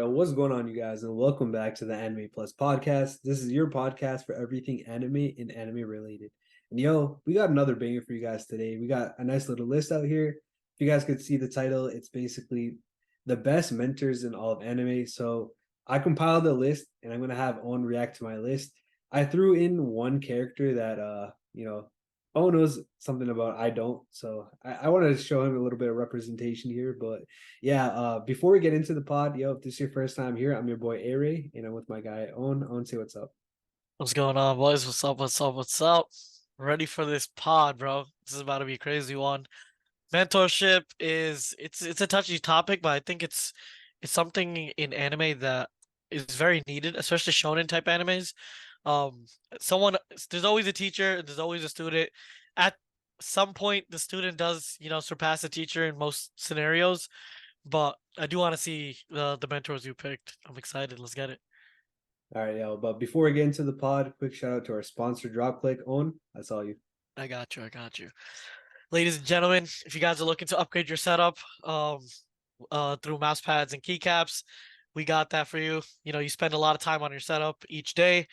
Yo, what's going on, you guys, and welcome back to the Anime Plus podcast. This is your podcast for everything anime and anime related. And yo, we got another banger for you guys today. We got a nice little list out here. If you guys could see the title, it's basically the best mentors in all of anime. So I compiled a list, and I'm gonna have Owen react to my list. I threw in one character that Owen knows something about. I don't, so I wanted to show him a little bit of representation here, but yeah, before we get into the pod, yo, if this is your first time here, I'm your boy Aray, and I'm with my guy Owen. Owen, say what's up. What's going on, boys? What's up? What's up? What's up? Ready for this pod, bro. This is about to be a crazy one. Mentorship is it's a touchy topic, but I think it's something in anime that is very needed, especially shonen type animes. Um, someone there's always a teacher, there's always a student. At some point, the student does, surpass the teacher in most scenarios. But I do want to see the mentors you picked. I'm excited. Let's get it. All right, yo, but before we get into the pod, quick shout out to our sponsor, DropClick. Owen, that's all you. I got you. I got you. Ladies and gentlemen, if you guys are looking to upgrade your setup through mouse pads and keycaps, we got that for you. You spend a lot of time on your setup each day.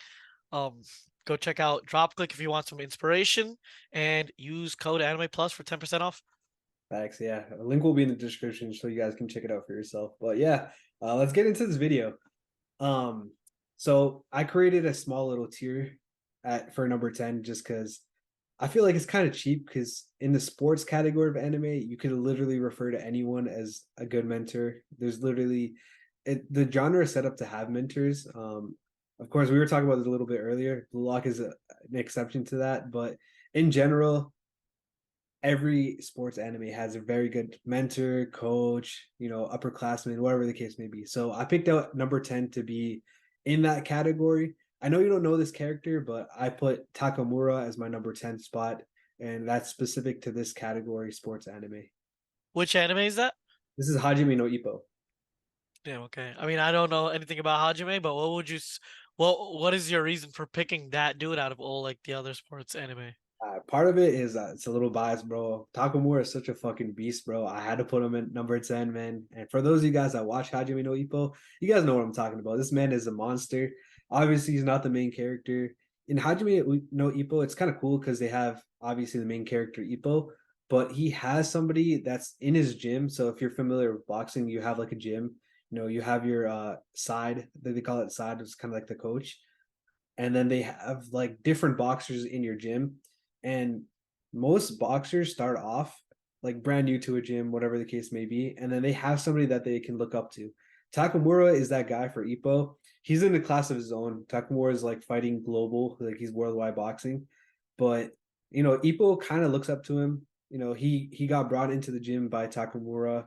Um, Go check out DropClick if you want some inspiration, and use code Anime Plus for 10% off. Thanks. Yeah, a link will be in the description so you guys can check it out for yourself. But yeah, let's get into this video. Um, so I created a small little tier for number 10 just because I feel like it's kind of cheap because in the sports category of anime, you could literally refer to anyone as a good mentor. There's literally the genre is set up to have mentors. Of course, we were talking about this a little bit earlier. Blue Lock is an exception to that, but in general, every sports anime has a very good mentor, coach, upperclassman, whatever the case may be. So I picked out number 10 to be in that category. I know you don't know this character, but I put Takamura as my number 10 spot, and that's specific to this category, sports anime. Which anime is that? This is Hajime no Ippo. Damn, okay. I mean, I don't know anything about Hajime, but what is your reason for picking that dude out of all like the other sports anime? Part of it is it's a little biased, bro. Takamura is such a fucking beast, bro. I had to put him in number 10, man. And for those of you guys that watch Hajime no Ippo, you guys know what I'm talking about. This man is a monster. Obviously, he's not the main character. In Hajime no Ippo, it's kind of cool because they have obviously the main character Ippo, but he has somebody that's in his gym. So if you're familiar with boxing, you have like a gym. You have your side, they call it side, it's kind of like the coach. And then they have like different boxers in your gym, and most boxers start off like brand new to a gym, whatever the case may be, and then they have somebody that they can look up to. Takamura is that guy for Ippo. He's in a class of his own. Takamura is like fighting global, like he's worldwide boxing. But Ippo kind of looks up to him. He got brought into the gym by Takamura,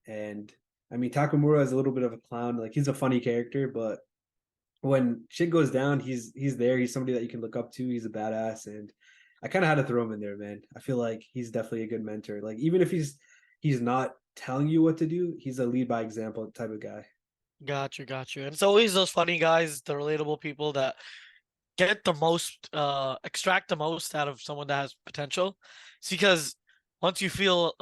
and I mean Takamura is a little bit of a clown. Like he's a funny character, but when shit goes down, he's there. He's somebody that you can look up to. He's a badass, and I kind of had to throw him in there, man. I feel like he's definitely a good mentor. Like even if he's not telling you what to do, he's a lead by example type of guy. Got you, got you. And it's always those funny guys, the relatable people that get the most, extract the most out of someone that has potential. It's because once you feel,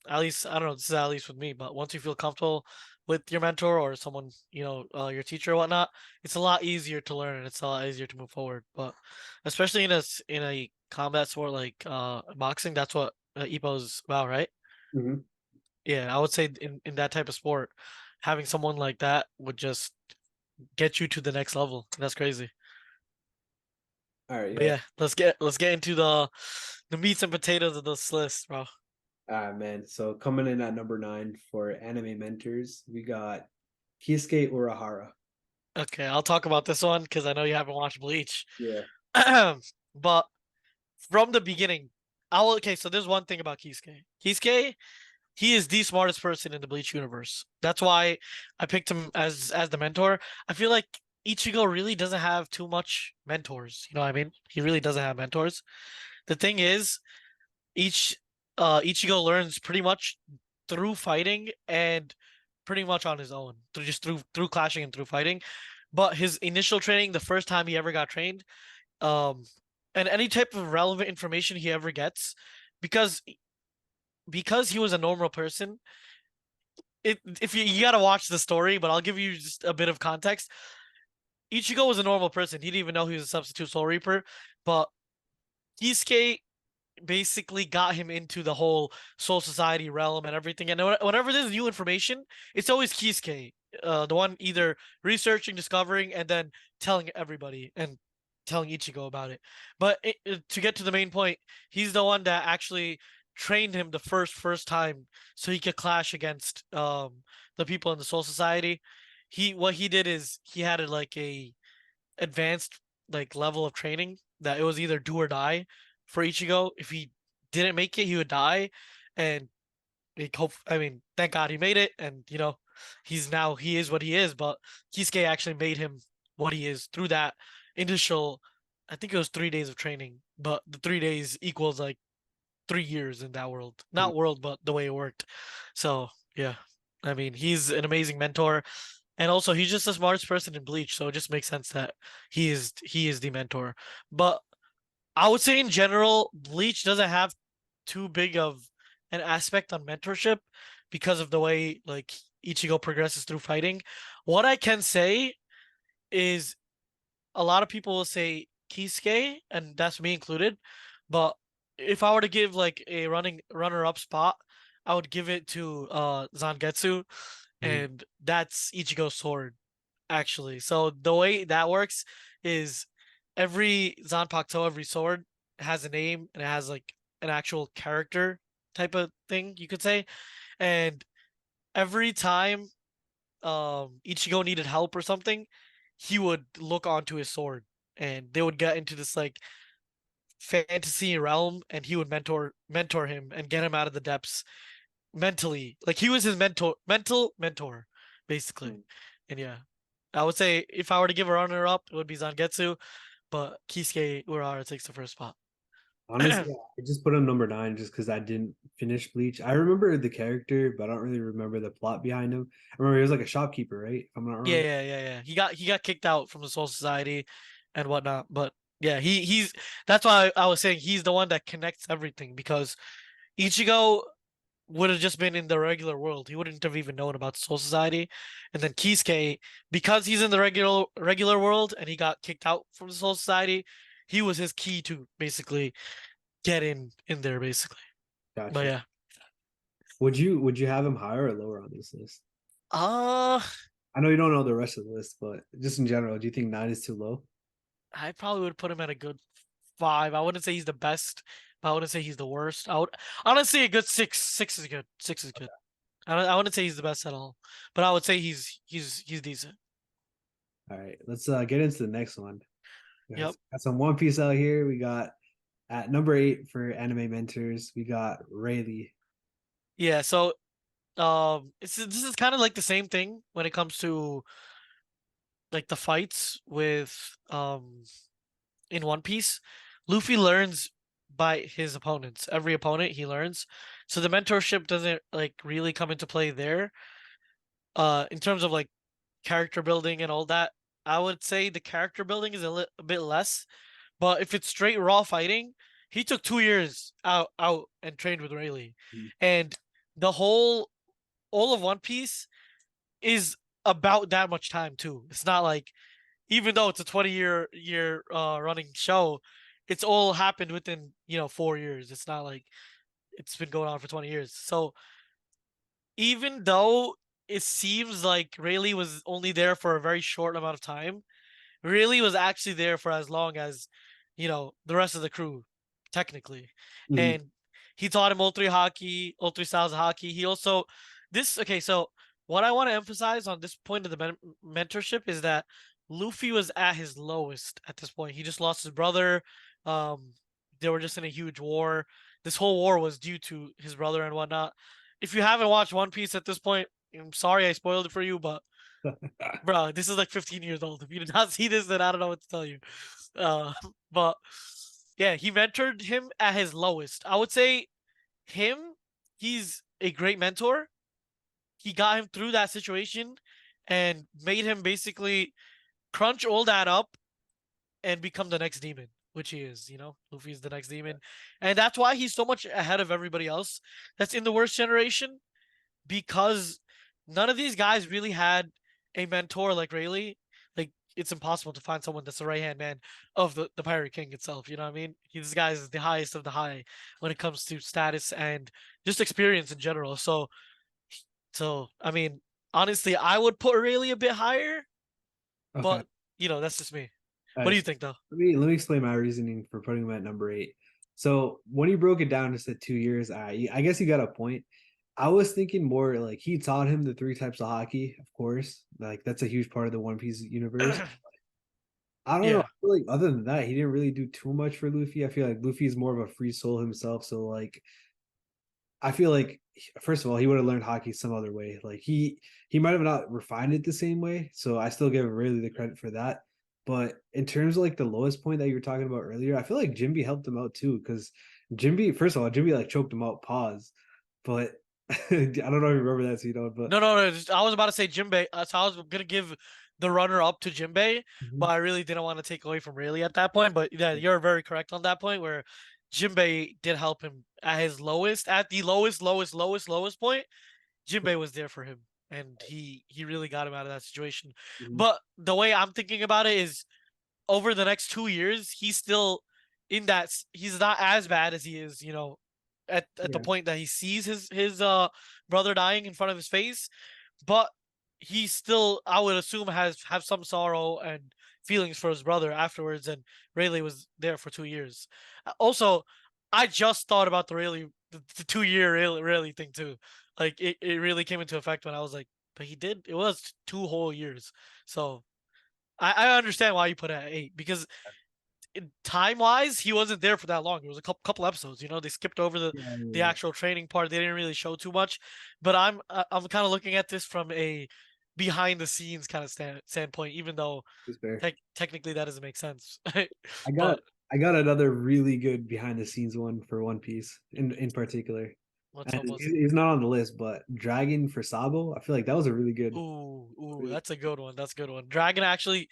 at least I don't know, this is at least with me, but once you feel comfortable with your mentor or someone, your teacher or whatnot, it's a lot easier to learn and it's a lot easier to move forward. But especially in a combat sport like boxing, that's what Ippo's about, right? Mm-hmm. Yeah, I would say in that type of sport, having someone like that would just get you to the next level. That's crazy. All right, But yo. yeah, let's get into the meats and potatoes of this list, bro. Man. So coming in at number 9 for anime mentors, we got Kisuke Urahara. Okay, I'll talk about this one because I know you haven't watched Bleach. Yeah. But from the beginning, okay, so there's one thing about Kisuke. Kisuke, he is the smartest person in the Bleach universe. That's why I picked him as the mentor. I feel like Ichigo really doesn't have too much mentors. You know what I mean? He really doesn't have mentors. The thing is, each Ichigo learns pretty much through fighting and pretty much on his own, through clashing and through fighting. But his initial training, the first time he ever got trained, um, and any type of relevant information he ever gets, because because he was a normal person, if you gotta watch the story, but I'll give you just a bit of context. Ichigo was a normal person. He didn't even know he was a substitute Soul Reaper, but Kisuke basically got him into the whole Soul Society realm and everything. And whenever there's new information, it's always Kisuke, the one either researching, discovering, and then telling everybody and telling Ichigo about it. But to get to the main point, he's the one that actually trained him the first time so he could clash against the people in the Soul Society. What he did is he had like a advanced like level of training that it was either do or die for Ichigo. If he didn't make it, he would die. And I mean, thank God he made it. And he is what he is. But Kisuke actually made him what he is through that initial. I think it was 3 days of training, but the 3 days equals like 3 years in that world. Mm. Not world, but the way it worked. So yeah, I mean, he's an amazing mentor. And also, he's just the smartest person in Bleach, so it just makes sense that he is the mentor. But I would say in general, Bleach doesn't have too big of an aspect on mentorship because of the way like Ichigo progresses through fighting. What I can say is a lot of people will say Kisuke, and that's me included. But if I were to give like a runner-up spot, I would give it to Zangetsu, Mm. and that's Ichigo's sword actually. So the way that works is every Zanpakuto, every sword has a name and it has like an actual character type of thing, you could say. And every time Ichigo needed help or something, he would look onto his sword and they would get into this like fantasy realm and he would mentor him and get him out of the depths mentally. Like he was his mental mentor, basically. Mm. And yeah. I would say if I were to give a runner up, it would be Zangetsu, but Kisuke Urahara takes the first spot. Honestly, I just put him number 9 just because I didn't finish Bleach. I remember the character, but I don't really remember the plot behind him. I remember he was like a shopkeeper, right? If I'm not Yeah, wrong. yeah, yeah, yeah. He got kicked out from the Soul Society and whatnot. But yeah, he's that's why I was saying he's the one that connects everything because Ichigo would have just been in the regular world. He wouldn't have even known about the Soul Society. And then Kisuke, because he's in the regular world and he got kicked out from the Soul Society, he was his key to basically get in there basically. But Gotcha. yeah. Would you have him higher or lower on this list? Uh I know you don't know the rest of the list, but just in general, do you think 9 is too low? I probably would put him at a good 5. I wouldn't say he's the best, but I wouldn't say he's the worst. I would honestly a good 6. 6 is good. 6 is good. I wouldn't say he's the best at all, but I would say he's decent. All right, let's get into the next one. We Yep. got some One Piece out here. We got at number 8 for anime mentors. We got Rayleigh. Yeah, so this is kind of like the same thing when it comes to like the fights with in One Piece. Luffy learns by his opponents. Every opponent he learns. So the mentorship doesn't like really come into play there. In terms of like character building and all that, I would say the character building is a bit less. But if it's straight raw fighting, he took 2 years out and trained with Rayleigh. Mm. And the whole all of One Piece is about that much time too. It's not like even though it's a 20 year running show, it's all happened within 4 years. It's not like it's been going on for 20 years. So even though it seems like Rayleigh was only there for a very short amount of time, Rayleigh was actually there for as long as the rest of the crew, technically. Mhm. And he taught him all three styles of hockey. He also this okay, so what I want to emphasize on this point of the mentorship is that Luffy was at his lowest at this point. He just lost his brother. Um, they were just in a huge war. This whole war was due to his brother and whatnot. If you haven't watched One Piece at this point, I'm sorry I spoiled it for you, but bro, this is like 15 years old. If you did not see this, then I don't know what to tell you. Uh, but yeah, he mentored him at his lowest. I would say him, he's a great mentor. He got him through that situation and made him basically crunch all that up and become the next demon, which he is. Luffy's the next demon. And that's why he's so much ahead of everybody else that's in the worst generation because none of these guys really had a mentor like Rayleigh. Like it's impossible to find someone that's the right hand man of the Pirate King itself. You know what I mean? This guy is the highest of the high when it comes to status and just experience in general. So I mean, honestly, I would put Rayleigh a bit higher, Okay. but that's just me. All What right. do you So think though? let me explain my reasoning for putting him at number 8. So when you broke it down just at 2 years, I guess you got a point. I was thinking more like he taught him the three types of hockey, of course. Like that's a huge part of the One Piece universe. I don't know. I Yeah. feel like other than that, he didn't really do too much for Luffy. I feel like Luffy is more of a free soul himself. So like I feel like first of all, he would have learned hockey some other way. Like he might have not refined it the same way. So I still give really the credit for that. But in terms of like the lowest point that you were talking about earlier, I feel like Jimby helped him out too. Because Jimby, first of all, Jimby like choked him out, pause. But I don't know if you remember that, so you know, but No, no, no. I was about to say Jinbei. So I was gonna give the runner up to Jinbei, but Mhm. I really didn't want to take away from Rayleigh at that point. But yeah, you're very correct on that point where Jinbei did help him at his lowest, at the lowest point. Jinbei was there for him, and he really got him out of that situation. Mhm. But the way I'm thinking about it is, over the next 2 years, he's still he's not as bad as he is, at the Yeah. point that he sees his brother dying in front of his face, but he still, I would assume, have some sorrow and feelings for his brother afterwards. And Rayleigh was there for 2 years. Also, I just thought about the 2 year Rayleigh thing too. Like it really came into effect when I was like, but it was 2 whole years. So I understand why you put it at 8, because time wise he wasn't there for that long. It was a couple episodes. They skipped over the Yeah, yeah, the yeah. actual training part. They didn't really show too much. But I'm kind of looking at this from a behind the scenes kind of standpoint, even though It's fair. technically that doesn't make sense. I got But I got another really good behind the scenes one for One Piece in particular. what's And up? What's he's not on the list, but Dragon for Sabo, I feel like that was a really good. ooh, that's a good one. That's a good one. Dragon actually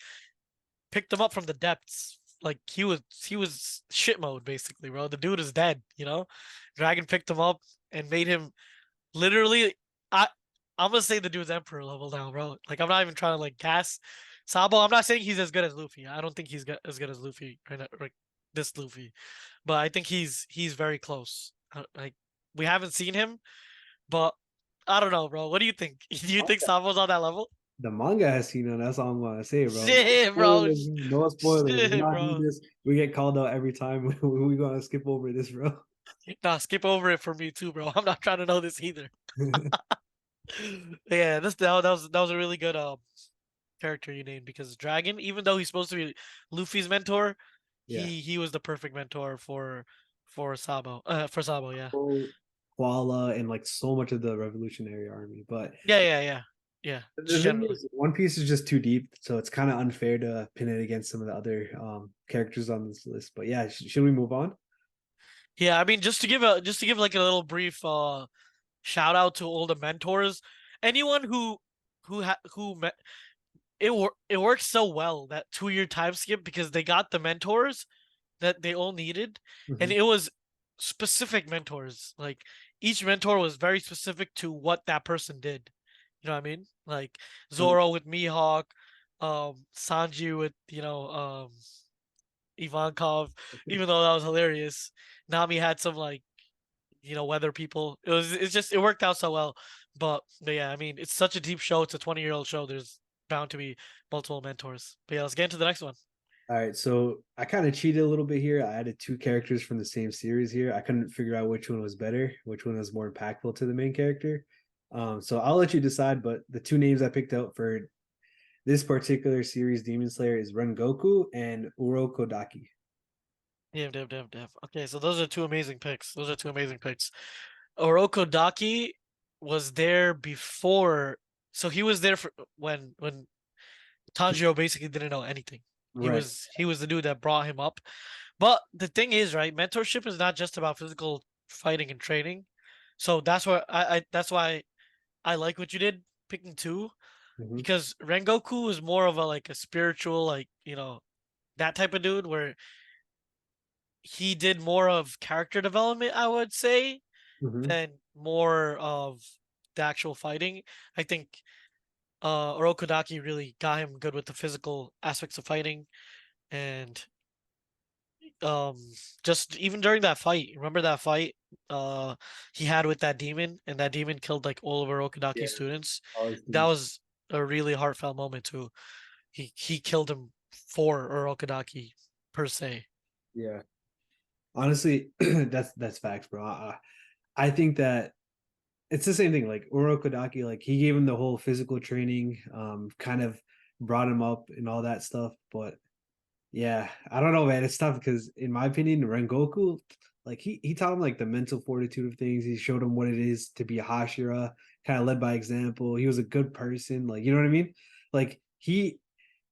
picked him up from the depths. Like he was shit mode basically, bro. The dude is dead. Dragon picked him up and made him literally. I I'm gonna say the dude's emperor level now, bro. Like I'm not even trying to like gas Sabo. I'm not saying he's as good as Luffy. I don't think he's as good as Luffy right now, like this Luffy. But I think he's very close. Like we haven't seen him, but I don't know, bro. What do you think? Do you think Sabo's on that level? The manga has seen it. That's all I'm gonna say, bro. No Shit, bro. spoilers. No spoilers. We're Shit, not doing bro. this. We get called out every time. We gonna skip over this, bro. Nah, skip over it for me too, bro. I'm not trying to know this either. Yeah, that was a really good character you named, because Dragon, even though he's supposed to be Luffy's mentor, Yeah. he was the perfect mentor for Sabo. For Sabo, yeah. Oh, Koala and like so much of the Revolutionary Army, but Yeah, yeah, yeah. Yeah, the just thing generally. is, One Piece is just too deep, so it's kind of unfair to pin it against some of the other characters on this list. But yeah, should we move on? Yeah, I mean, just to give like a little brief shout out to all the mentors. Anyone who met, it works so well, that 2 year time skip, because they got the mentors that they all needed, and Mhm. it was specific mentors. Like each mentor was very specific to what that person did. You know what I mean? Like Um, Zoro with Mihawk, Sanji with Ivankov. Even though that was hilarious, Nami had some like weather people. It worked out so well. But yeah, I mean, it's such a deep show. It's a 20-year-old show. There's bound to be multiple mentors. But yeah, let's get into the next one. all right, so I kind of cheated a little bit here. I added two characters from the same series here. I couldn't figure out which one was better, which one was more impactful to the main character. So I'll let you decide. But the two names I picked out for this particular series, Demon Slayer, is Rengoku and Urokodaki. Damn. Okay, so those are two amazing picks. Those are two amazing picks. Oroko Daki was there before, so he was there for when Tanjiro basically didn't know anything. He Right. was he was the dude that brought him up. But the thing is, right, mentorship is not just about physical fighting and training. So that's why I like what you did picking two, Mhm. because Rengoku is more of a spiritual, like, that type of dude, where he did more of character development, I would say, Mhm. than more of the actual fighting. I think Orokodaki really got him good with the physical aspects of fighting, and um just even during that fight, remember that fight he had with that demon, and that demon killed like all of Yeah, Orokodaki's students. all his That students. was a really heartfelt moment too. He killed him for Orokodaki per se. Yeah, honestly, that's facts, bro. I think that it's the same thing. Like Orokodaki, like he gave him the whole physical training, kind of brought him up and all that stuff. But yeah, I don't know, man. It's tough because, in my opinion, Rengoku, like he taught him like the mental fortitude of things. He showed him what it is to be a Hashira, kind of led by example. He was a good person, like you know what I mean. Like he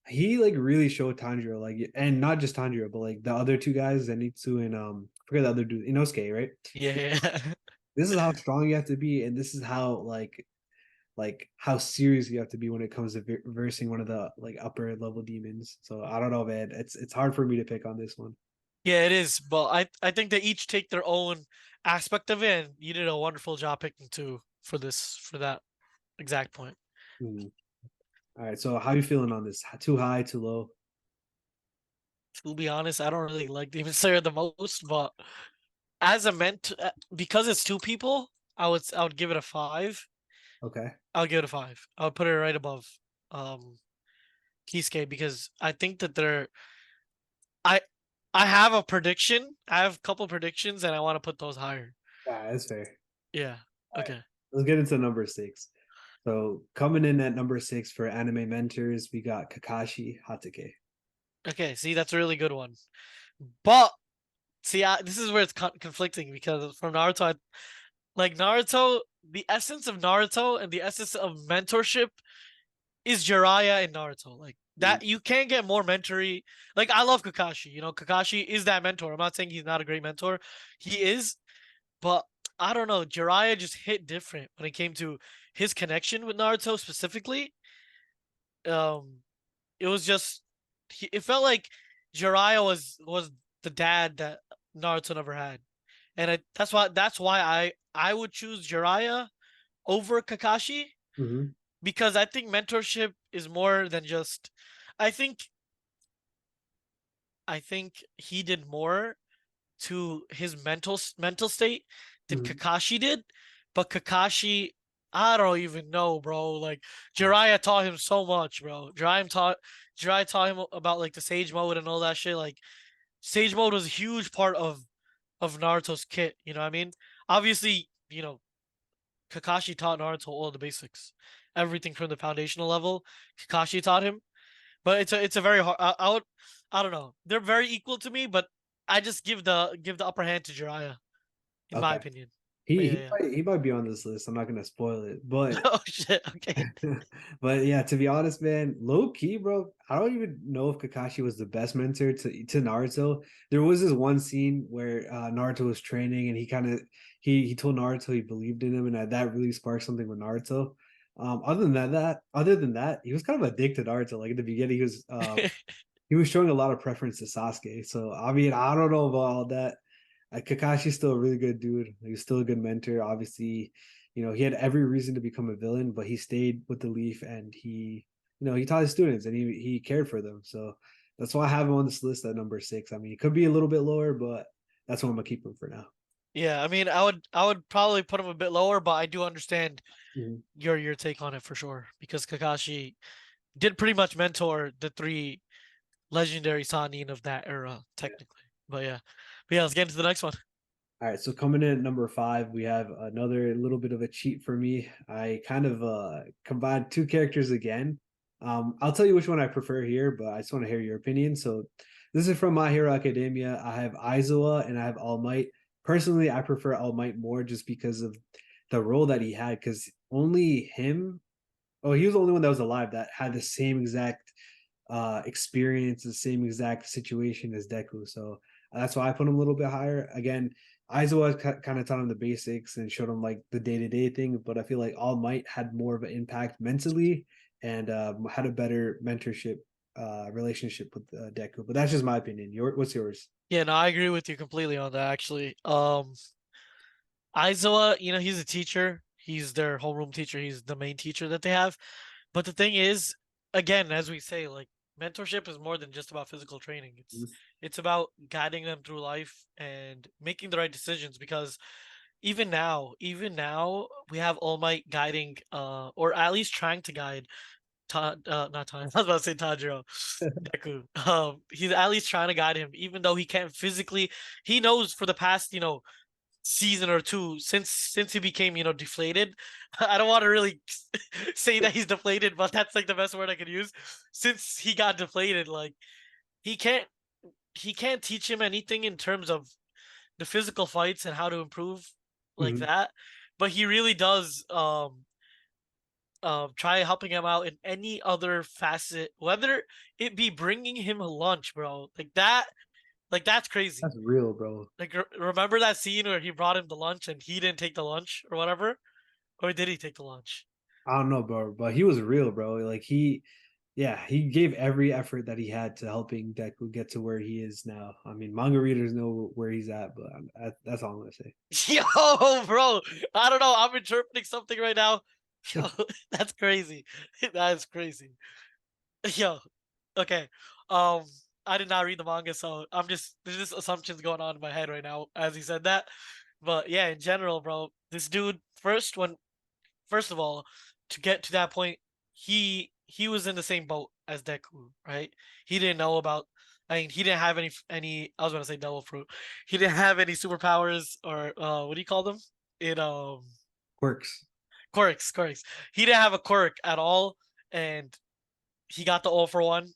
like really showed Tanjiro, like, and not just Tanjiro, but like the other two guys, Zenitsu and forget the other dude, Inosuke, right? Yeah. This is how strong you have to be, and this is how like how serious you have to be when it comes to versing one of the like upper level demons. So I don't know, man. It's hard for me to pick on this one. Yeah, it is, but I think they each take their own aspect of it, and you did a wonderful job picking two for this for that exact point. Hmm. All right, so how you feeling on this? Too high, too low? To be honest, I don't really like Demon Slayer the most, but as a because it's two people, I would give it a five. Okay. I'll give it a five. I would put it right above um Kisuke because I think that I I have a prediction. I have a couple predictions and I want to put those higher. Yeah, that's fair. Yeah. All right, Okay. let's get into number six. So coming in at number six for anime mentors, we got Kakashi Hatake. Okay, see that's a really good one. But see this is where it's conflicting because from Naruto like Naruto, the essence of Naruto and the essence of mentorship is Jiraiya and Naruto. Like Mhm. that, you can't get more mentory. Like I love Kakashi. You know, Kakashi is that mentor. I'm not saying he's not a great mentor. He is, but I don't know. Jiraiya just hit different when it came to his connection with Naruto specifically. Um, it was just, it felt like Jiraiya was the dad that Naruto never had, and that's why I would choose Jiraiya over Kakashi Mhm. because I think mentorship is more than just. I think I think he did more to his mental state than Mhm. Kakashi did, but Kakashi, I don't even know, bro. Like Jiraiya taught him so much, bro. Jiraiya taught him about like the Sage Mode and all that shit. Like Sage Mode was a huge part of Naruto's kit. You know what I mean? Obviously, Kakashi taught Naruto all the basics, everything from the foundational level. Kakashi taught him, but it's a very hard. I don't know. They're very equal to me, but I just give the upper hand to Jiraiya, in my Okay. opinion. But He yeah, he yeah. might, he might be on this list. I'm not gonna spoil it, but Oh shit. Okay. but yeah, to be honest, man, low key, bro, I don't even know if Kakashi was the best mentor to Naruto. There was this one scene where Naruto was training, and he kind of he told Naruto he believed in him, and that really sparked something with Naruto. Other than that, he was kind of addicted to Naruto. Like at the beginning, he was showing a lot of preference to Sasuke. So I mean, I don't know about all that. Kakashi's still a really good dude. He's still a good mentor. Obviously, he had every reason to become a villain, but he stayed with the Leaf, and he taught his students, and he cared for them. So that's why I have him on this list at number six. I mean, he could be a little bit lower, but that's what I'm gonna keep him for now. Yeah, I mean, I would probably put him a bit lower, but I do understand Mhm. your take on it for sure because Kakashi did pretty much mentor the three legendary Sanin of that era, Yeah. technically. But yeah, let's get into the next one. All right, so coming in at number five, we have another little bit of a cheat for me. I kind of combined two characters again. I'll tell you which one I prefer here, but I just want to hear your opinion. So this is from My Hero Academia. I have Aizawa and I have All Might. Personally, I prefer All Might more just because of the role that he had, because only him, oh, he was the only one that was alive that had the same exact experience, the same exact situation as Deku. So that's why I put him a little bit higher. Again, Aizawa kind of taught him the basics and showed him like the day-to-day thing, but I feel like All Might had more of an impact mentally and had a better mentorship relationship with Deku. But that's just my opinion. What's yours? Yeah, no, I agree with you completely on that actually. Aizawa, he's a teacher. He's their homeroom teacher. He's the main teacher that they have. But the thing is, again, as we say, like mentorship is more than just about physical training. It's about guiding them through life and making the right decisions because even now, we have All Might guiding, or at least trying to guide not Tan. I was about to say Tanjiro, Deku. He's at least trying to guide him, even though he can't physically. He knows for the past, season or two since he became, deflated. I don't want to really say that he's deflated, but that's like the best word I could use. Since he got deflated, like he can't he can't teach him anything in terms of the physical fights and how to improve like Mhm. that. But he really does try helping him out in any other facet, whether it be bringing him a lunch, bro. Like that's crazy. That's real, bro. Like remember that scene where he brought him the lunch and he didn't take the lunch or whatever, or did he take the lunch? I don't know, bro, but he was real, bro. Like yeah, he gave every effort that he had to helping Deku get to where he is now. I mean, manga readers know where he's at, but that's all I'm gonna say. Yo, bro, I don't know. I'm interpreting something right now. Yo, that's crazy. That is crazy. Yo, okay. Um, I did not read the manga, so there's just assumptions going on in my head right now as he said that. But yeah, in general, bro, this dude first of all, to get to that point, he was in the same boat as Deku, right? He didn't know about. I mean, he didn't have any. I was gonna say devil fruit. He didn't have any superpowers or what do you call them? In Quirks. quirks. He didn't have a quirk at all, and he got the all for one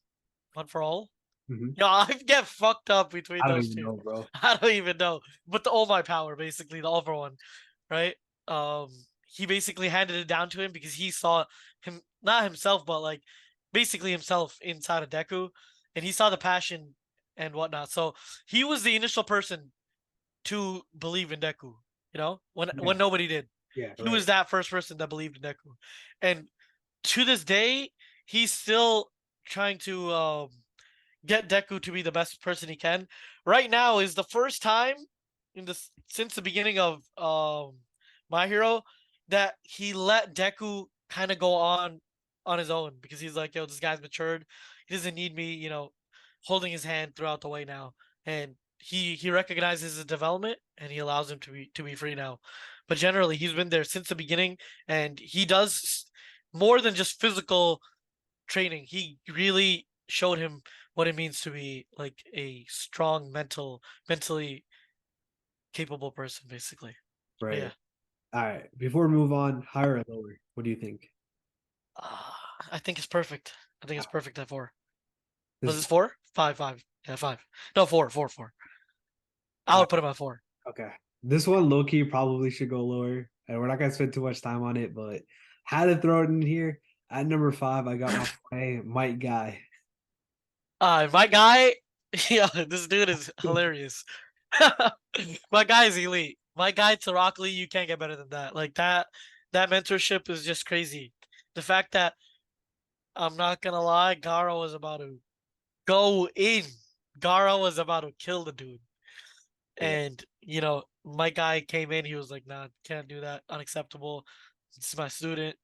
for all. Mhm. Yo, I get fucked up between I don't those even two. know, bro. I don't even know. But the all my power, basically, the all for one, right? Um, he basically handed it down to him because he saw him, not himself, but like basically himself inside of Deku, and he saw the passion and whatnot. So he was the initial person to believe in Deku. Yeah, When nobody did, yeah, he right. was that first person that believed in Deku, and to this day, he's still trying to get Deku to be the best person he can. Right now is the first time since the beginning of My Hero that he let Deku kind of go on his own because he's like, yo, this guy's matured. He doesn't need me, holding his hand throughout the way now. And he recognizes his development and he allows him to be free now. But generally, he's been there since the beginning, and he does more than just physical training. He really showed him what it means to be like a strong mentally capable person, basically. But Right. yeah, All right. Before we move on, higher or lower? What do you think? uh, I think it's perfect. I think it's perfect at four. Was This this four? Five. Yeah, five. No, four. I uh, would put him at four. okay. This one, low key, probably should go lower, and we're not gonna spend too much time on it, but had to throw it in here. At number five, I got my boy Mike Guy. My guy, yeah, this dude is hilarious. My guy is elite. My guy to Rock Lee, you can't get better than that. Like that mentorship is just crazy. The fact that I'm not gonna lie, Gara was about to go in. Gara was about to kill the dude. Yeah. And, my guy came in, he was like, nah, can't do that. Unacceptable. This is my student.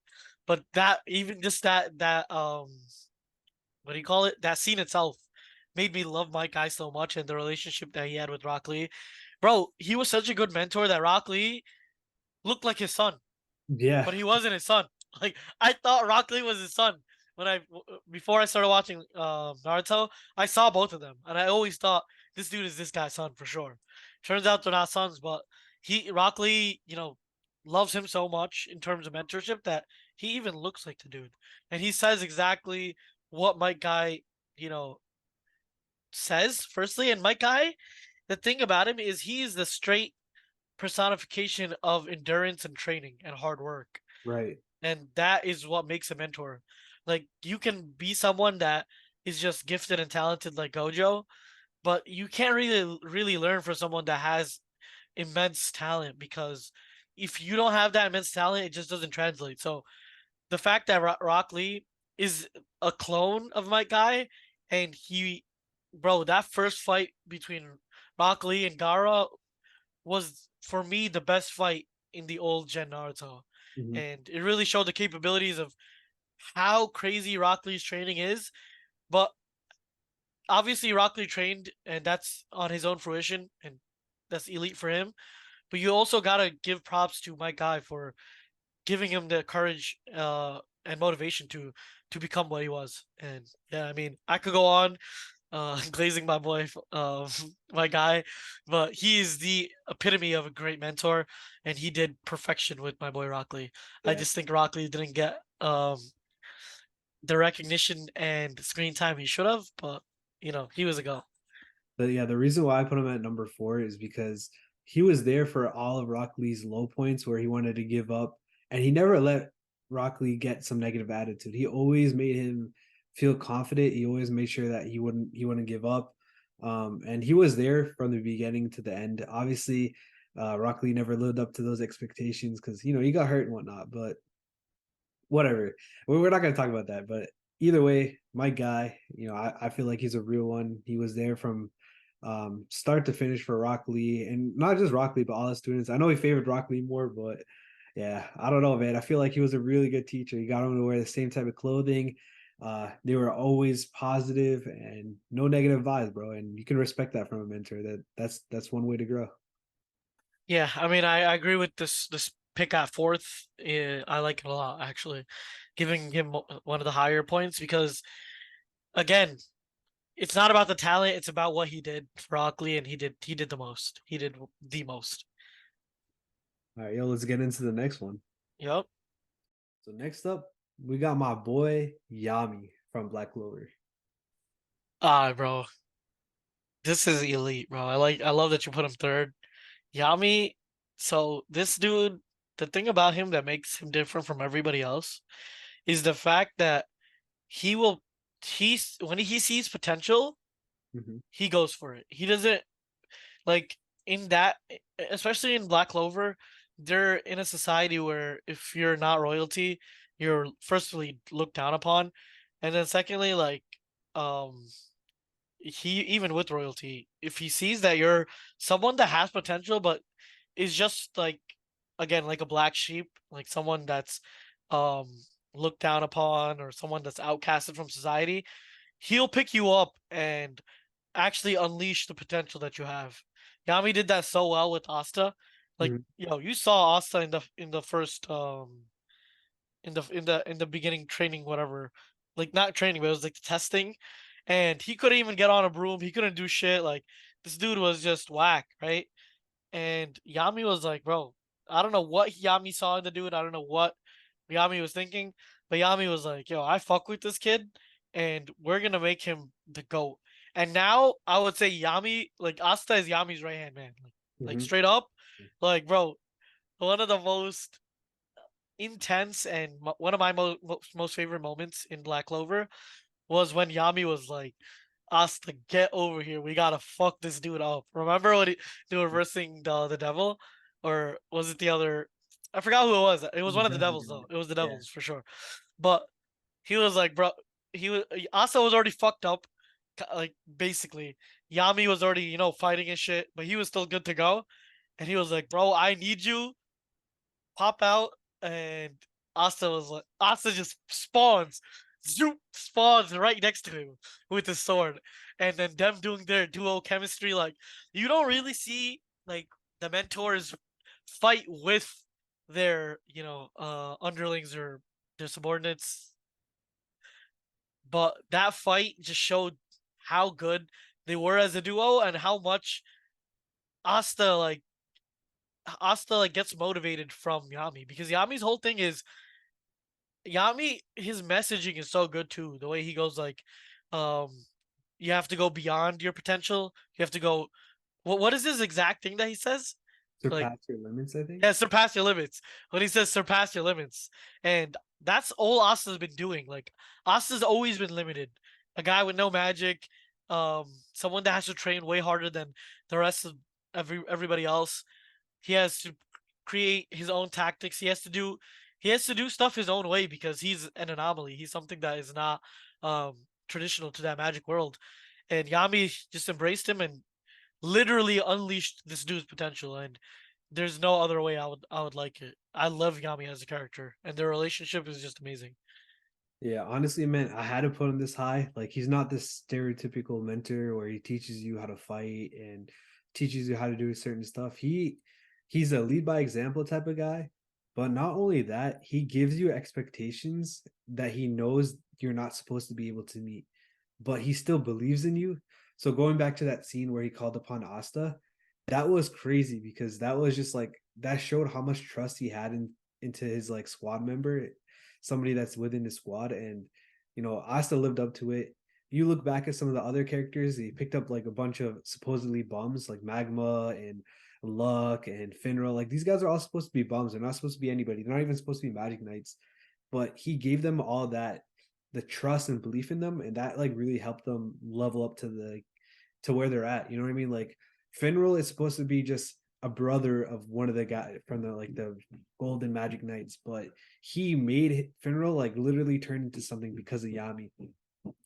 But that even just that what do you call it? That scene itself made me love my guy so much and the relationship that he had with Rock Lee. Bro, he was such a good mentor that Rock Lee looked like his son, Yeah. but he wasn't his son. Like I thought Rock Lee was his son when before I started watching Naruto. I saw both of them, and I always thought this dude is this guy's son for sure. Turns out they're not sons, but Rock Lee, loves him so much in terms of mentorship that he even looks like the dude, and he says exactly what Mike Guy, you know, says. Firstly, and Mike Guy, the thing about him is he's the straight personification of endurance and training and hard work, Right. and that is what makes a mentor. Like you can be someone that is just gifted and talented like Gojo, but you can't really learn from someone that has immense talent because if you don't have that immense talent, it just doesn't translate. So the fact that Rock Lee is a clone of my guy, and bro, that first fight between Rock Lee and Gara was for me the best fight in the old Gen Naruto. Mhm. and it really showed the capabilities of how crazy Rock Lee's training is. But obviously, Rock Lee trained, and that's on his own fruition, and that's elite for him. But you also gotta give props to my guy for giving him the courage and motivation to become what he was. And yeah, I mean, I could go on glazing my boy, my guy, but he is the epitome of a great mentor, and he did perfection with my boy Rockley. I Yeah. just think Rockley didn't get the recognition and screen time he should have, but he was a go. But yeah, the reason why I put him at number 4 is because he was there for all of Rock Lee's low points where he wanted to give up, and he never let Rock Lee get some negative attitude. He always made him feel confident. He always made sure that he wouldn't give up. And he was there from the beginning to the end. Obviously, Rock Lee never lived up to those expectations because he got hurt and whatnot. But whatever. We're not going to talk about that. But either way, my guy, I feel like he's a real one. He was there from start to finish for Rock Lee, and not just Rock Lee, but all the students. I know he favored Rock Lee more, but yeah, I don't know, man. I feel like he was a really good teacher. He got him to wear the same type of clothing. They were always positive and no negative vibes, bro. And you can respect that from a mentor. That's one way to grow. Yeah, I mean, I agree with this pick at fourth. I like it a lot, actually, giving him one of the higher points because again, it's not about the talent; it's about what he did for Rockley, and he did the most. He did the most. All right, yo, let's get into the next one. Yep. So next up, we got my boy Yami from Black Clover. Ah, bro, this is elite, bro. I love that you put him third. Yami. So this dude, the thing about him that makes him different from everybody else is the fact that he will he's when he sees potential, Mhm. he goes for it. He doesn't like in that, especially in Black Clover, they're in a society where if you're not royalty, you're firstly looked down upon, and then secondly, like um he even with royalty, if he sees that you're someone that has potential but is just like again like a black sheep, like someone that's um looked down upon or someone that's outcasted from society, he'll pick you up and actually unleash the potential that you have. Yami did that so well with Asta. Like, Mhm. you saw Asta in the first in the beginning training, whatever. Like not training, but it was like testing. And he couldn't even get on a broom. He couldn't do shit. Like this dude was just whack, right? And Yami was like, bro, I don't know what Yami saw in the dude. I don't know what Yami was thinking, but Yami was like, yo, I fuck with this kid, and we're gonna make him the GOAT. And now I would say Yami, like Asta is Yami's right hand man. Like Mhm. straight up, like bro, one of the most intense and one of my most favorite moments in Black Clover was when Yami was like, Asta, get over here. We gotta fuck this dude up. Remember when they were versing the devil? Or was it the other? I forgot who it was. It was one of the devils though. It was the Yeah. devils for sure. But he was like, bro, he was Asta was already fucked up. Like basically, Yami was already, fighting and shit, but he was still good to go. And he was like, bro, I need you pop out, and Asta just spawns, zoop, spawns right next to him with his sword, and then them doing their duo chemistry. Like you don't really see like the mentors fight with their underlings or their subordinates, but that fight just showed how good they were as a duo and how much Asta like gets motivated from Yami because Yami's whole thing is Yami, his messaging is so good too. The way he goes like, um, you have to go beyond your potential. You have to go. What is his exact thing that he says? Like, Surpass your limits, I think. yeah, surpass your limits. When he says surpass your limits, and that's all Asta's been doing. Like, Asta's always been limited. A guy with no magic, someone that has to train way harder than the rest of everybody else. He has to create his own tactics. He has to do stuff his own way because he's an anomaly. He's something that is not traditional to that magic world. And Yami just embraced him and literally unleashed this dude's potential. And there's no other way I would like it. I love Yami as a character, and their relationship is just amazing. Yeah, honestly, man, I had to put him this high. Like he's not this stereotypical mentor where he teaches you how to fight and teaches you how to do certain stuff. He's a lead by example type of guy. But not only that, he gives you expectations that he knows you're not supposed to be able to meet, but he still believes in you. So going back to that scene where he called upon Asta, that was crazy because that was just like that showed how much trust he had into his like squad member, somebody that's within the squad. And Asta lived up to it. You look back at some of the other characters, he picked up like a bunch of supposedly bums like Magma and Luck and Finra. Like these guys are all supposed to be bums. They're not supposed to be anybody. They're not even supposed to be Magic Knights. But he gave them all that, the trust and belief in them, and that like really helped them level up to where they're at. You know what I mean? Like Finral is supposed to be just a brother of one of the guys from the Golden Magic Knights, but he made Finral like literally turn into something because of Yami.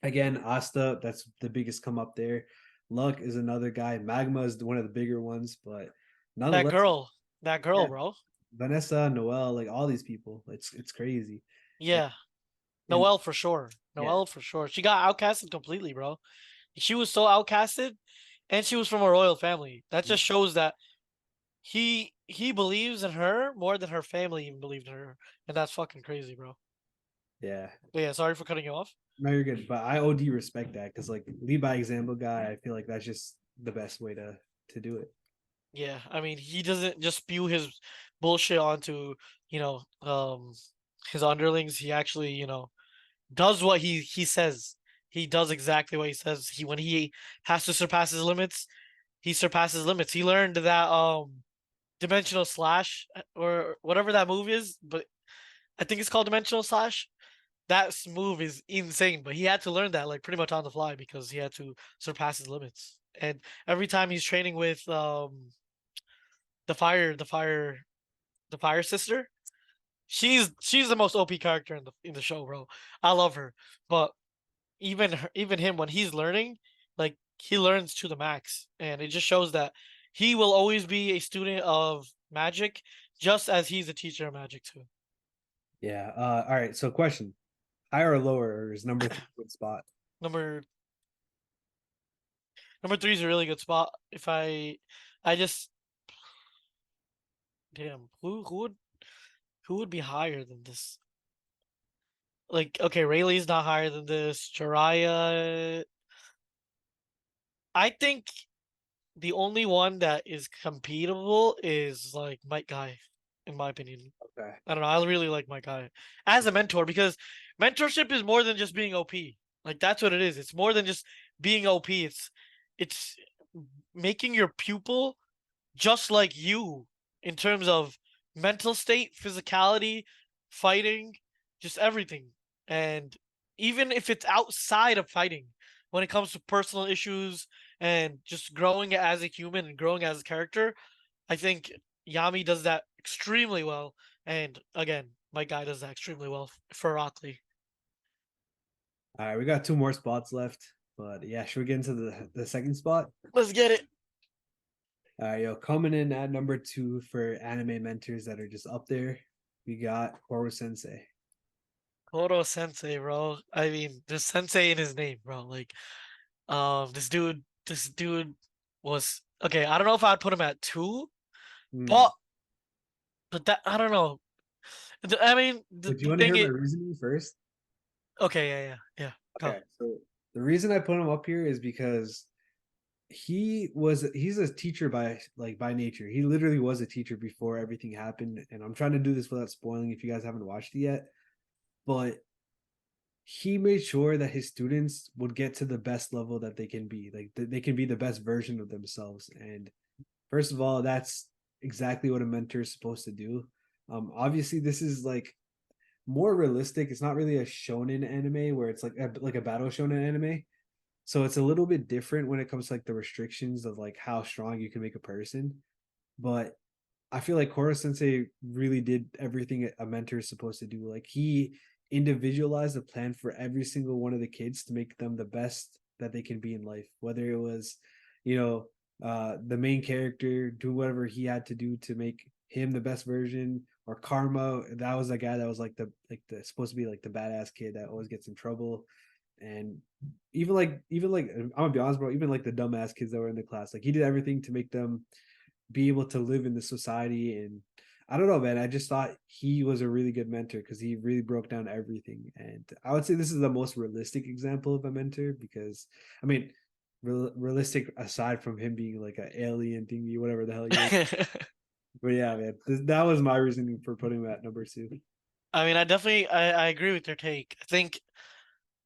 Again, Asta, that's the biggest come up there. Luck is another guy. Magma is one of the bigger ones, but That nonetheless, girl, that girl, yeah, bro. Vanessa, Noel, like all these people, it's crazy. And, Yeah, and Noelle for sure. yeah, Noelle for sure. She got outcasted completely, bro. She was so outcasted, and she was from a royal family. That just shows that he believes in her more than her family even believed in her, and that's fucking crazy, bro. yeah. But yeah, sorry for cutting you off. No, you're good. But I OD respect that because like lead by example guy, I feel like that's just the best way to do it. Yeah, I mean, he doesn't just spew his bullshit onto, you know, um, his underlings. He actually, does what he says. He does exactly what he says. When he has to surpass his limits, he surpasses limits. He learned that dimensional slash or whatever that move is, but I think it's called dimensional slash. That move is insane, but he had to learn that like pretty much on the fly because he had to surpass his limits. And every time he's training with the fire the fire the fire sister, she's the most OP character in the show, bro. I love her. But even him when he's learning, like he learns to the max, and it just shows that he will always be a student of magic, just as he's a teacher of magic too. Yeah. All right. So question: higher or lower, or is number three a good spot? Number number three is a really good spot. If I just damn who would be higher than this? Like okay, Rayleigh's not higher than this. Jiraiya, I think the only one that is competable is like Mike Guy, in my opinion. Okay. I don't know. I really like my guy as a mentor because mentorship is more than just being OP. Like that's what it is. It's more than just being OP. It's making your pupil just like you in terms of mental state, physicality, fighting, just everything. And even if it's outside of fighting, when it comes to personal issues and just growing as a human and growing as a character, I think Yami does that extremely well. And again, my guy does that extremely well for Rockley. All right. We got two more spots left, but yeah, should we get into the second spot? Let's get it. All right, yo, coming in at number two for anime mentors that are just up there, we got Koro Sensei. Koro Sensei, bro. I mean, there's Sensei in his name, bro. Like, this dude was okay. I don't know if I'd put him at two, Hmm. but that I don't know. I mean, the, Would you the want to thing hear my is, reasoning first? okay, yeah. Go. Okay, so the reason I put him up here is because he's a teacher by nature. He literally was a teacher before everything happened, and I'm trying to do this without spoiling if you guys haven't watched it yet. But he made sure that his students would get to the best level that they can be, like they can be the best version of themselves. And first of all, that's exactly what a mentor is supposed to do. Obviously, this is like more realistic. It's not really a shonen anime where it's like a battle shonen anime. So it's a little bit different when it comes to like the restrictions of like how strong you can make a person. But I feel like Koro Sensei really did everything a mentor is supposed to do. Like he individualized a plan for every single one of the kids to make them the best that they can be in life. Whether it was, you know, the main character do whatever he had to do to make him the best version, or Karma, that was the guy that was like the supposed to be like the badass kid that always gets in trouble. And even like I'm gonna be honest, bro, even like the dumbass kids that were in the class, like he did everything to make them be able to live in the society. And I don't know, man, I just thought he was a really good mentor because he really broke down everything. And I would say this is the most realistic example of a mentor, because I mean, realistic aside from him being like an alien thingy, whatever the hell he is. But yeah, man, that was my reasoning for putting him at number two. I mean, I definitely I agree with your take.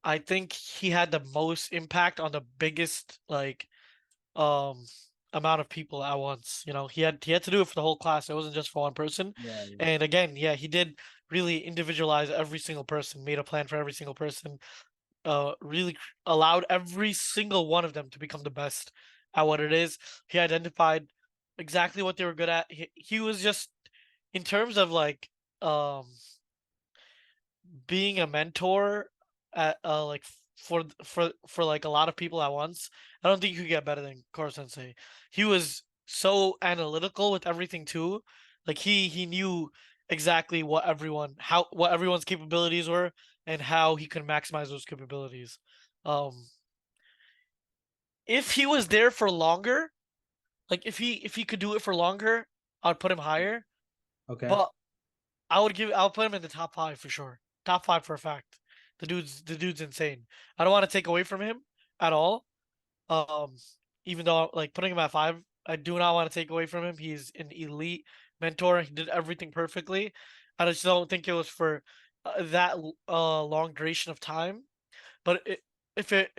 I think he had the most impact on the biggest like um amount of people at once. You know, he had to do it for the whole class. It wasn't just for one person. Yeah, And again, yeah, he did really individualize every single person, made a plan for every single person, really allowed every single one of them to become the best at what it is. He identified exactly what they were good at. He was just in terms of like um being a mentor at like for like a lot of people at once. I don't think you could get better than Koro Sensei. He was so analytical with everything too. Like he knew exactly what everyone's capabilities were and how he could maximize those capabilities. Um if he was there for longer, like if he could do it for longer, I'd put him higher. okay. But I'll put him in the top five for sure. Top five for a fact. The dude's insane. I don't want to take away from him at all. Um, Even though like putting him at five, I do not want to take away from him. He's an elite mentor. He did everything perfectly. I just don't think it was for that long duration of time. But if it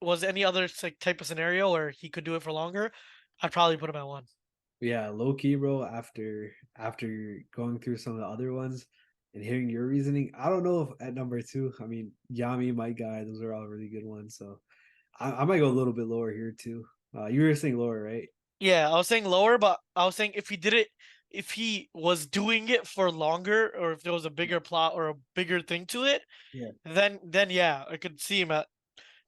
was any other like type of scenario where he could do it for longer, I'd probably put him at one. Yeah, low key, bro. After going through some of the other ones and hearing your reasoning, I don't know if at number two. I mean, Yami, my guy, those are all really good ones. So I might go a little bit lower here too. You were saying lower, right? Yeah, I was saying lower, but I was saying if he did it, if he was doing it for longer, or if there was a bigger plot or a bigger thing to it, Yeah. then yeah, I could see him at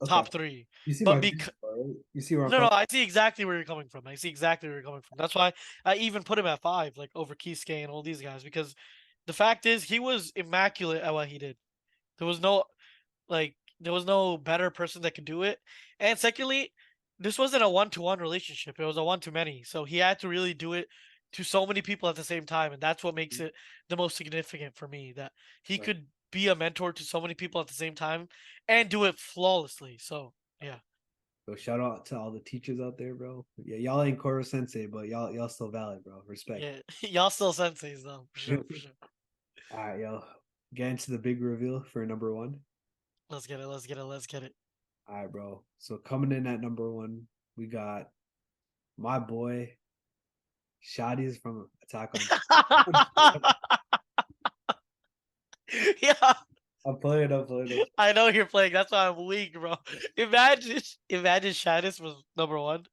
Okay. top three. You see But my point, right? You see where I'm no, no, coming. I see exactly where you're coming from. I see exactly where you're coming from. That's why I even put him at five, like over Kisuke and all these guys, because the fact is he was immaculate at what he did. There was no there was no better person that could do it. And secondly, this wasn't a one-to-one relationship. It was a one-to-many. So he had to really do it to so many people at the same time, and that's what makes it the most significant for me that he Right. could be a mentor to so many people at the same time and do it flawlessly. So, yeah. So shout out to all the teachers out there, bro. Yeah, y'all ain't Koro Sensei, but y'all still valid, bro. Respect. Yeah, y'all still senseis though, for All sure, for sure. right, yo. Get into the big reveal for number one. Let's get it, let's get it, let's get it. All right, bro. So coming in at number one, we got my boy Shadi's from Attack on. Yeah, I'm playing. I'm playing. I know you're playing. That's why I'm weak, bro. Imagine Shadis was number one.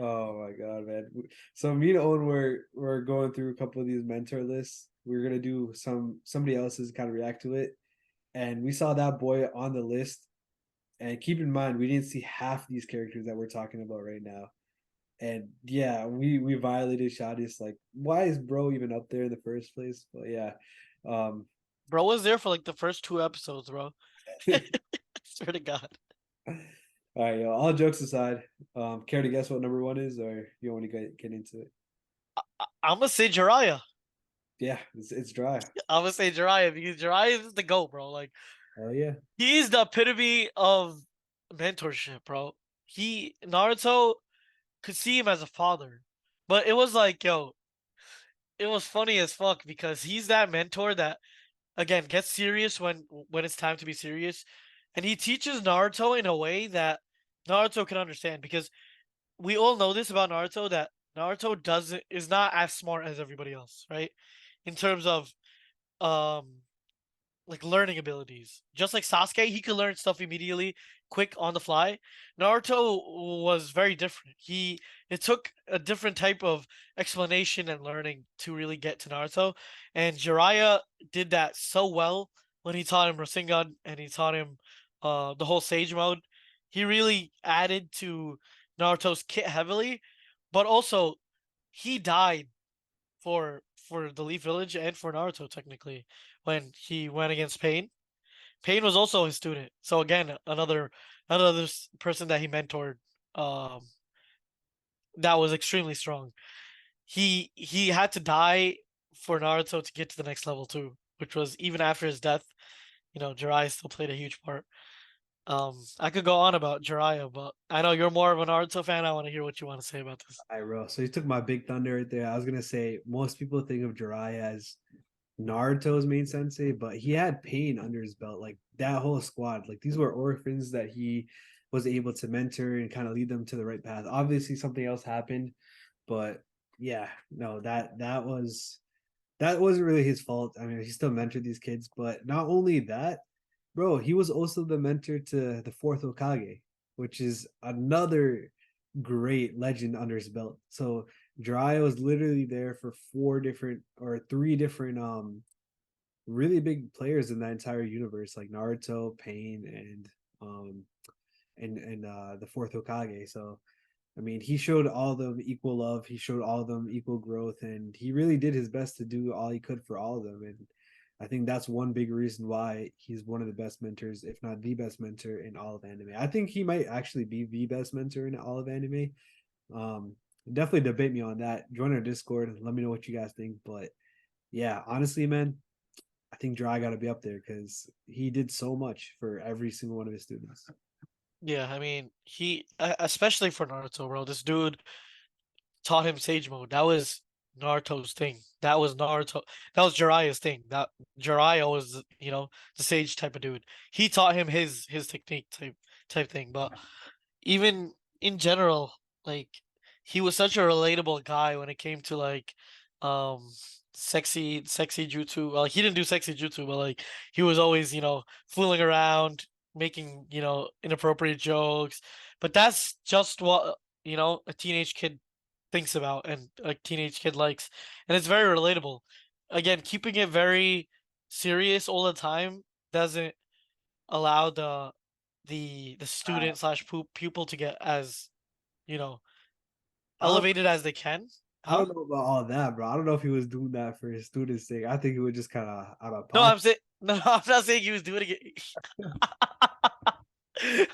Oh my god, man. So me and Owen were going through a couple of these mentor lists. We are gonna do somebody else's kind of react to it. And we saw that boy on the list. And keep in mind, we didn't see half these characters that we're talking about right now. And yeah, we violated Shadi's, like, why is bro even up there in the first place? But yeah. Um Bro was there for like the first two episodes, bro. Swear to God. all right, yo, all jokes aside, care to guess what number one is, or you want to get into it? I'm gonna say Jiraiya. Yeah, it's dry. I'm gonna say Jiraiya because Jiraiya is the GOAT, bro. Like Oh yeah. he's the epitome of mentorship, bro. Naruto could see him as a father, but it was like, yo, it was funny as fuck because he's that mentor that again gets serious when it's time to be serious, and he teaches Naruto in a way that Naruto can understand because we all know this about Naruto that Naruto doesn't is not as smart as everybody else, right? In terms of um like learning abilities. Just like Sasuke, he could learn stuff immediately, quick on the fly. Naruto was very different. It took a different type of explanation and learning to really get to Naruto, and Jiraiya did that so well when he taught him Rasengan and he taught him the whole Sage mode. He really added to Naruto's kit heavily, but also he died for the Leaf Village and for Naruto technically when he went against Pain. Pain was also his student. So again, another person that he mentored um that was extremely strong. He had to die for Naruto to get to the next level too, which was even after his death, Jiraiya still played a huge part. I could go on about Jiraiya, but I know you're more of a Naruto fan. I want to hear what you want to say about this. All right, bro. So you took my big thunder right there. I was gonna say most people think of Jiraiya as Naruto's main sensei, but he had Pain under his belt. Like that whole squad, like these were orphans that he was able to mentor and kind of lead them to the right path. Obviously, something else happened, but yeah, no, that wasn't really his fault. I mean, he still mentored these kids, but not only that, bro, he was also the mentor to the fourth Hokage, which is another great legend under his belt. So Jiraiya was literally there for four different or three different really big players in that entire universe, like Naruto, Pain, and the fourth Hokage. So I mean, he showed all of them equal love. He showed all of them equal growth, and he really did his best to do all he could for all of them. And I think that's one big reason why he's one of the best mentors, if not the best mentor in all of anime. I think he might actually be the best mentor in all of anime. Um, Definitely debate me on that. Join our Discord. Let me know what you guys think. But yeah, honestly, man, I think Dry got to be up there because he did so much for every single one of his students. Yeah, I mean, especially for Naruto, bro. This dude taught him Sage Mode. That was Naruto's thing. That was Naruto. That was Jiraiya's thing. That Jiraiya was, the Sage type of dude. He taught him his technique type thing. But even in general, like he was such a relatable guy when it came to like um sexy jutsu. Well, like, he didn't do sexy jutsu, but like he was always, fooling around, making, inappropriate jokes. But that's just what, a teenage kid thinks about and a teenage kid likes. And it's very relatable. Again, keeping it very serious all the time doesn't allow the I, student slash pupil to get as you know I don't elevated as they can. I Huh? don't know about all that, bro. I don't know if he was doing that for his students' sake. I think he was just kind of out of No, pocket. no, I'm not saying he was doing it.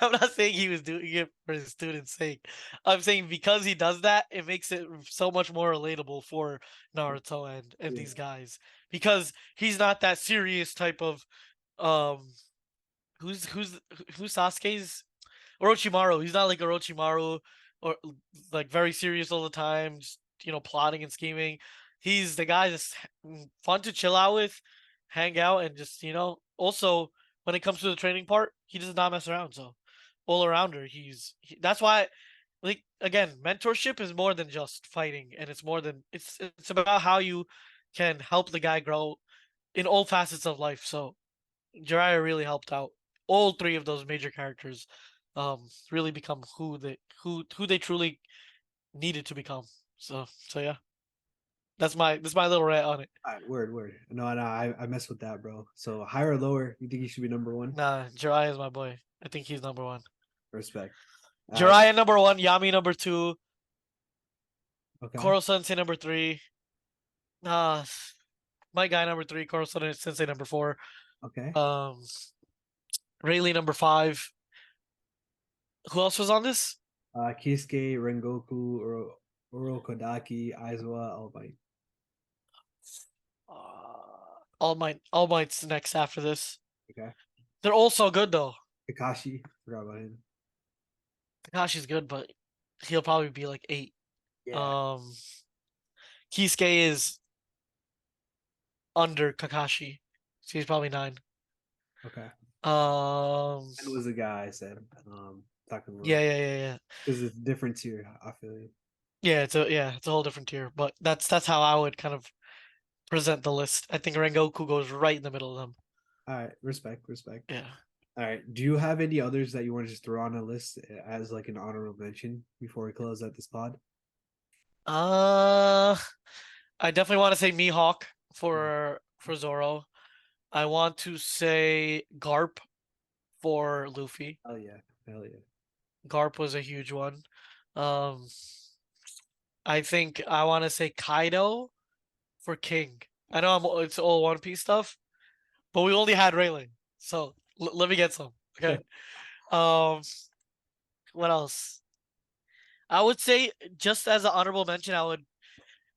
I'm not saying he was doing it for his students' sake. I'm saying because he does that, it makes it so much more relatable for Naruto and these Yeah. guys because he's not that serious type of um who's Sasuke's Orochimaru. He's not like Orochimaru or like very serious all the time, just, plotting and scheming. He's the guy that's fun to chill out with, hang out, and just, also when it comes to the training part, he does not mess around. So all arounder, that's why, like, again, mentorship is more than just fighting, and it's more than it's about how you can help the guy grow in all facets of life. So Jiraiya really helped out all three of those major characters really become who they truly needed to become. So yeah. That's my little rant on it. All right, word, word. No, no, I mess with that, bro. So higher or lower? You think he should be number one? Nah, Jiraiya is my boy. I think he's number one. Respect. All right. Jiraiya number one, Yami number two, Okay. Koro Sensei number three. Uh my guy number three, Koro Sensei number four. Okay. Um Rayleigh number five. Who else was on this? Kisuke, Rengoku, Urokodaki, Aizawa, All Might. All Might's next after this. Okay. They're all so good though. Kakashi, forgot about him. Takashi's good, but he'll probably be like eight. Yeah. Um, Kisuke is under Kakashi, so he's probably nine. Okay. Um, And was the guy I said, yeah, Takamura. yeah, yeah, yeah, Because it's different tier, I feel you. yeah. It's a whole different tier, but that's how I would kind of present the list. I think Rengoku goes right in the middle of them. All right, respect, respect. Yeah. All right. Do you have any others that you want to just throw on a list as like an honorable mention before we close out this pod? Uh, I definitely want to say Mihawk for Zoro. I want to say Garp for Luffy. Hell yeah. Hell yeah. Garp was a huge one. Um, I think I want to say Kaido for King. I know it's all One Piece stuff, but we only had Rayleigh, so let me get some. Okay. Um, what else? I would say just as an honorable mention, I would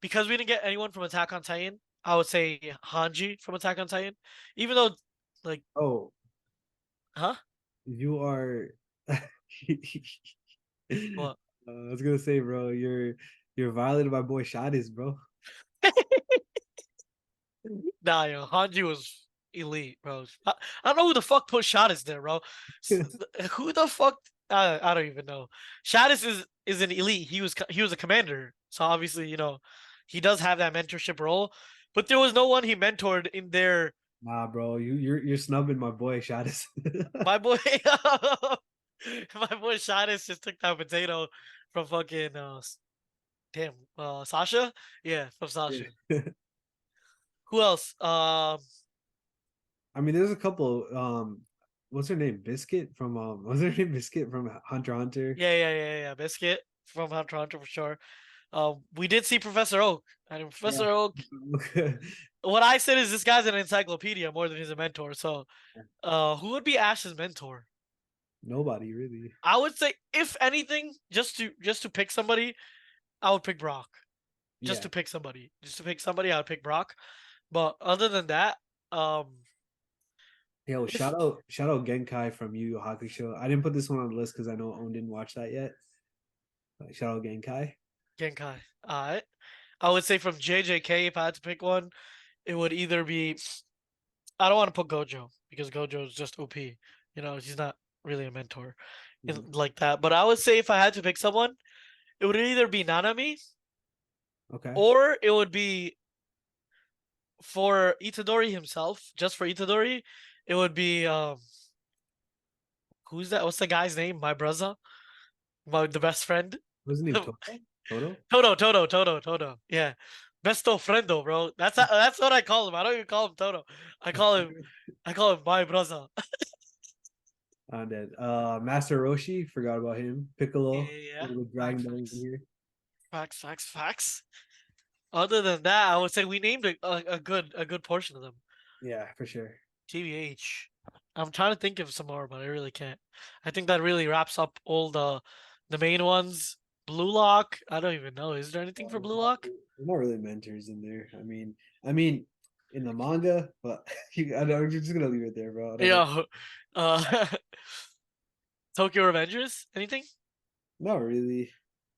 because we didn't get anyone from Attack on Titan. I would say Hanji from Attack on Titan, even though like, Oh, huh? you are. What? I was gonna say, bro, you're violating my boy Shadis, bro. Nah, yo, Hanji was elite, bro. I don't know who the fuck put Shadis there, bro. Who the fuck? I don't even know. Shadis is an elite. He was a commander, so obviously he does have that mentorship role. But there was no one he mentored in there. Nah, bro, you're snubbing my boy Shadis. My boy, my boy Shadis just took that potato from fucking damn Sasha. Yeah, from Sasha. Yeah. Who else? I mean, there's a couple. What's her name? Biscuit from what's her name? Biscuit from Hunter x Hunter. Yeah. Biscuit from Hunter x Hunter for sure. We did see Professor Oak, and Professor Yeah. Oak. What I said is this guy's an encyclopedia more than he's a mentor. So, who would be Ash's mentor? Nobody really. I would say, if anything, just to pick somebody, I would pick Brock. Just Yeah. to pick somebody, I would pick Brock. But other than that, um, Yo, if shout out Genkai from Yu Yu Hakusho. I didn't put this one on the list because I know Owen didn't watch that yet. But shout out Genkai. Genkai, I would say from JJK, if I had to pick one, it would either be I don't want to put Gojo because Gojo is just OP. He's not really a mentor Mhm. like that. But I would say if I had to pick someone, it would either be Nanami Okay. or it would be for Itadori himself. Just for Itadori, it would be who's that? What's the guy's name? My brother, the best friend. Wasn't name Toto? Toto? Todo. Yeah, besto friendo, bro. That's what I call him. I don't even call him Todo. I call him I call him my brother. On that. Master Roshi, forgot about him. Piccolo, Yeah, with facts, Dragon Ball in facts, here. facts. Other than that, I would say we named a good portion of them. Yeah, for sure. TBH. I'm trying to think of some more, but I really can't. I think that really wraps up all the main ones. Blue Lock. I don't even know. Is there anything for Blue Lock? There's not really mentors in there. I mean, in the manga, but I'm just gonna leave it there, bro. I don't know. Yeah. Tokyo Revengers. Anything? Not really.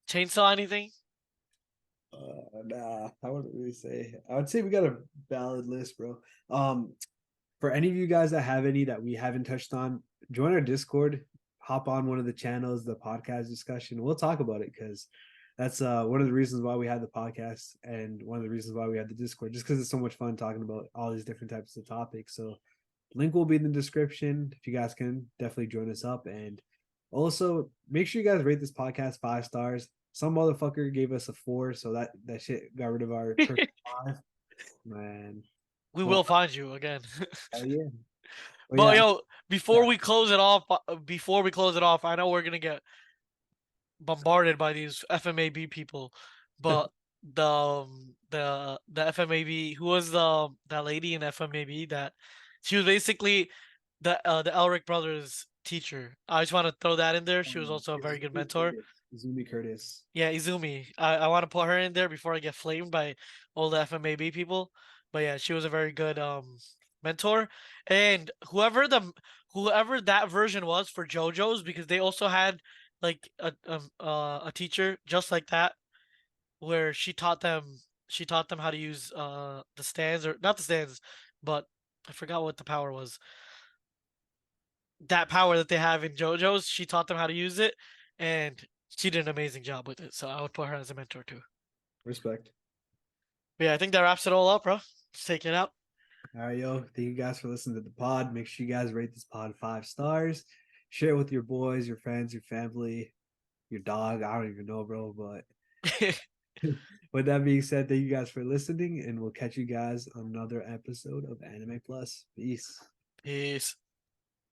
Chainsaw. Anything? Nah, I wouldn't really say. I would say we got a valid list, bro. For any of you guys that have any that we haven't touched on, join our Discord. Hop on one of the channels, the podcast discussion. We'll talk about it because that's one of the reasons why we had the podcast and one of the reasons why we had the Discord, just because it's so much fun talking about all these different types of topics. So link will be in the description. If you guys can definitely join us up. And also make sure you guys rate this podcast 5 stars. Some motherfucker gave us a 4, so that shit got rid of our perfect 5. Man. We Well, will find you again. hell yeah. But But yeah, yo, before yeah. we close it off, I know we're gonna get bombarded by these FMAB people, but the FMAB who was that lady in FMAB that she was basically the Elric brothers teacher. I just want to throw that in there. She was also a very good Izumi mentor. Curtis. Izumi Curtis. Yeah, Izumi. I want to put her in there before I get flamed by all the FMAB people. But yeah, she was a very good mentor. And whoever that version was for JoJo's, because they also had like a teacher just like that where she taught them how to use the stands, or not the stands, but I forgot what the power was. That power that they have in JoJo's, she taught them how to use it, and she did an amazing job with it. So I would put her as a mentor too. Respect. But yeah, I think that wraps it all up, bro. Let's take it out. All right, yo. Thank you guys for listening to the pod. Make sure you guys rate this pod 5 stars. Share it with your boys, your friends, your family, your dog. I don't even know, bro. But with that being said, thank you guys for listening, and we'll catch you guys on another episode of Anime Plus. Peace. Peace.